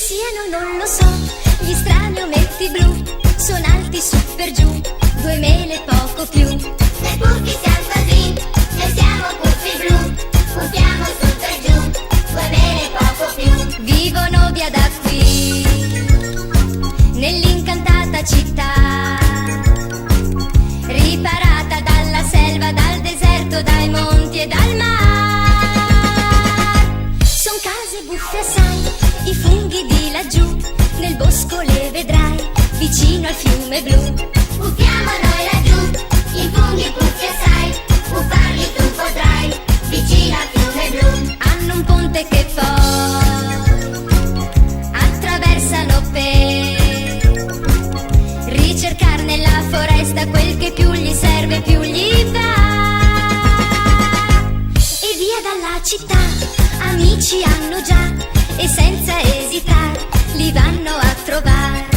siano non lo so, gli strani ometti blu sono alti su per giù, 2 mele poco più. Noi puffi siamo così, noi siamo puffi blu, puffiamo su per giù, 2 mele poco più. Vivono via da qui, nell'incantata città, riparata dalla selva, dal deserto, dai monti e dal mar. Son case buffe assai, i funghi di laggiù, nel bosco le vedrai, vicino al fiume blu. Puffiamo noi laggiù, i funghi puffi assai, puffarli tu potrai, vicino al fiume blu. Hanno un ponte che poi attraversano per ricercare nella foresta quel che più gli serve, più gli va. E via dalla città, amici hanno già, e senza esitare li vanno a trovare.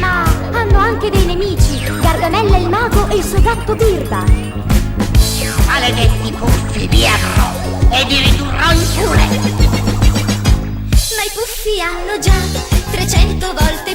Ma hanno anche dei nemici, Gargamella il mago e il suo gatto Birba. Maledetti puffi, vi avrò e vi ridurrò in pure. Ma i puffi hanno già 300 volte